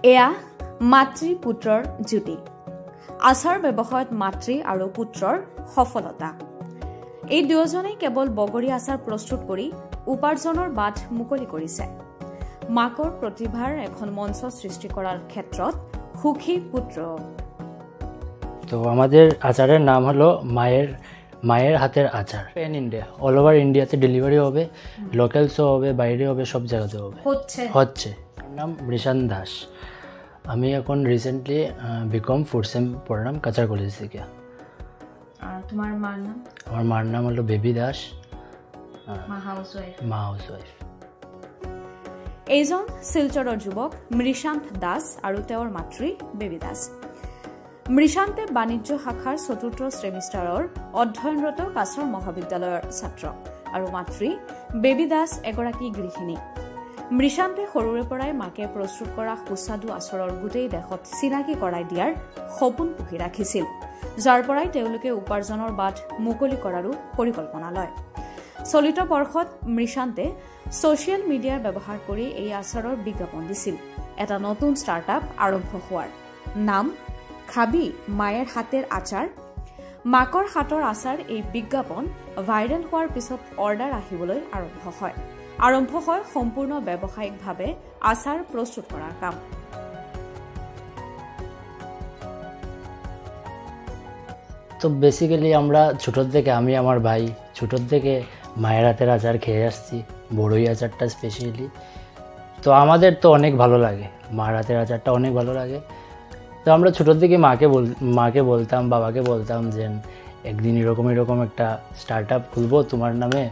এয়া মাতৃ পুত্ৰৰ জ্যোতি। আচাৰ ব্যৱসায়ত মাতৃ আৰু পুত্ৰৰ সফলতা। এই দুয়োজনেই কেৱল বগৰী আচাৰ প্ৰস্তুত কৰি উপাৰ্জনৰ বাট মুকলি কৰিছে। মাকৰ প্ৰতিভাৰ এখন মঞ্চ সৃষ্টি কৰাৰ ক্ষেত্ৰত সুখী পুত্র। তো আমাদের আচারের নাম হলো মায়ের হাতের আচার। পেন ইন্ডিয়া, অল ওভার ইন্ডিয়াতে ডেলিভারি হবে, লোকালসও হবে, বাইরে হবে, সব জায়গাতে হবে, হচ্ছে। আমার নাম মৃষান দাস। আমি এখন রিসেন্টলি বিকম ফোর্থ সেম পড়লাম কাছার কলেজ থেকে। তোমার মার নাম? আমার মার নাম হলো বেবি দাস, মা হাউসওয়াইফ। এইজন শিলচৰৰ যুৱক মৃষান্ত দাস আৰু তেওঁৰ মাতৃ বেবী দাস। মৃষান্তে বাণিজ্য শাখাৰ ৪ৰ্থ ছেমিষ্টাৰৰ অধ্যয়নৰত কাছাৰ মহাবিদ্যালয়ৰ ছাত্ৰ আৰু মাতৃ বেবী দাস এগৰাকী গৃহিণী। মৃষান্তে সৰুৰে পৰাই মাকে প্ৰস্তুত কৰা সুস্বাদু আচাৰৰ গোটেই দেশত চিনাকি কৰাই দিয়াৰ সপোন পুহি ৰাখিছিল, যাৰ পৰাই তেওঁলোকে উপাৰ্জনৰ বাট মুকলি কৰাৰো পৰিকল্পনা লয়। চলিত বৰ্ষত মৃষান্তে ছ'চিয়েল মিডিয়াৰ ব্যৱহাৰ কৰি এই আচাৰৰ বিজ্ঞাপন দিছিল। এটা নতুন ষ্টাৰ্টআপ আৰম্ভ হোৱাৰ নাম খাবি মায়ের হাতের আচার। মাকৰ হাতৰ আচাৰ এই বিজ্ঞাপন ভাইৰেল হোৱাৰ পিছত অৰ্ডাৰ আহিবলৈ আৰম্ভ হয় সম্পূৰ্ণ ব্যৱসায়িকভাৱে আচাৰ প্ৰস্তুত কৰাৰ কাম। তো বেসিক্যালি আমরা ছোটোর থেকে, আমি আমার ভাই ছোটোর থেকে মায়ের হাতের আচার খেয়ে আসছি, বড়ই আচারটা স্পেশালি। তো আমাদের তো অনেক ভালো লাগে, মার হাতের আচারটা অনেক ভালো লাগে। তো আমরা ছোটোর থেকে মাকে বলতাম, বাবাকে বলতাম যে একদিন এরকম একটা স্টার্টআপ খুলবো তোমার নামে,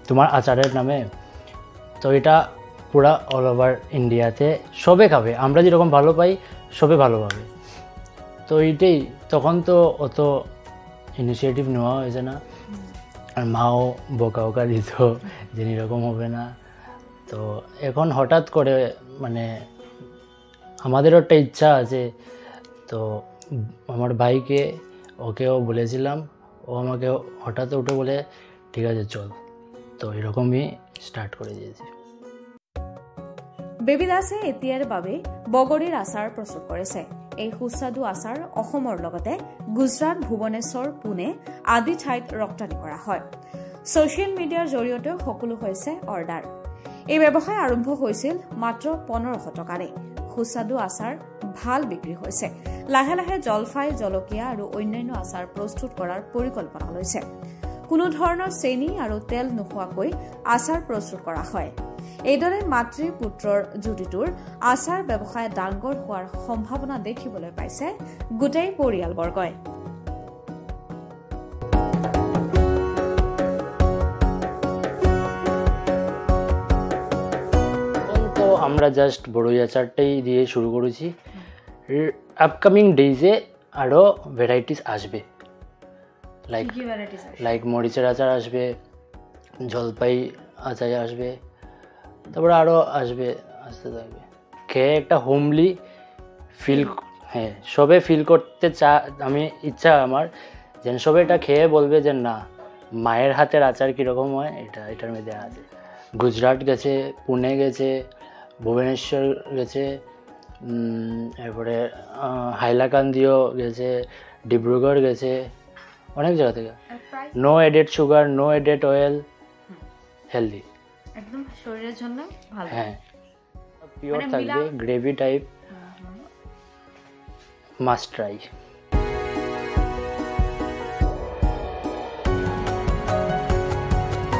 তোমার আচারের নামে। তো এটা পুরা অল ওভার ইন্ডিয়াতে সবে খাবে, আমরা যেরকম ভালো পাই সবে ভালো পাবে। তো এইটাই, তখন তো অত ইনিশিয়েটিভ নেওয়া হয়েছে না, আর মাও বকা দিত যে এরকম হবে না। তো এখন হঠাৎ করে মানে আমাদেরও একটা ইচ্ছা আছে। তো আমার ভাইকে ওকেও বলেছিলাম, ও আমাকে হঠাৎ উঠে বলে ঠিক আছে চল। তো এরকমই স্টার্ট করে দিয়েছি। বেবী দাসে এতিয়াৰ বাবে বগৰীৰ আচাৰ প্ৰস্তুত কৰিছে। এই সুস্বাদু আচাৰ অসমৰ লগতে গুজৰাট, ভুৱনেশ্বৰ, পুনে আদি ঠাইত ৰপ্তানি কৰা হয়। ছ'চিয়েল মিডিয়াৰ জৰিয়তে সকলো হৈছে অৰ্ডাৰ। এই ব্যৱসায় আৰম্ভ হৈছিল মাত্ৰ 1500 টকাৰে। সুস্বাদু আচাৰ ভাল বিক্ৰী হৈছে। লাহে লাহে জলফাই, জলকীয়া আৰু অন্যান্য আচাৰ প্ৰস্তুত কৰাৰ পৰিকল্পনা লৈছে। কোনো ধৰণৰ চেনি আৰু তেল নোহোৱাকৈ আচাৰ প্ৰস্তুত কৰা হয়। এইদৰে মাতৃ পুত্ৰৰ যুটিটোৰ আচাৰ ব্যৱসায় ডাঙৰ হোৱাৰ সম্ভাৱনা দেখিবলৈ পাইছে গোটেই পৰিয়ালবৰ্গই। তো আমরা জাস্ট বড়ই আচারটাই দিয়ে শুরু করেছি। আপকামিং ডেজে আরও ভ্যারাইটিস আসবে, লাইক মরিচের আচার আসবে, জলপাই আচার আসবে, তারপরে আরও আসবে, আসতে থাকবে। খেয়ে একটা হোমলি ফিল, হ্যাঁ সবে ফিল করতে আমি ইচ্ছা আমার যেন সবে এটা খেয়ে বলবে যে না মায়ের হাতের আচার কীরকম হয় এটার মধ্যে আছে। গুজরাট গেছে, পুনে গেছে, ভুবনেশ্বর গেছে, এরপরে হাইলাকান্দিও গেছে, ডিব্রুগড় গেছে, অনেক জায়গা থেকে। No added sugar, no added oil, healthy, একদম শরীরের জন্য ভালো। হ্যাঁ পিওর থাকবে, গ্রেভি টাইপ, মাস্ট ট্রাই।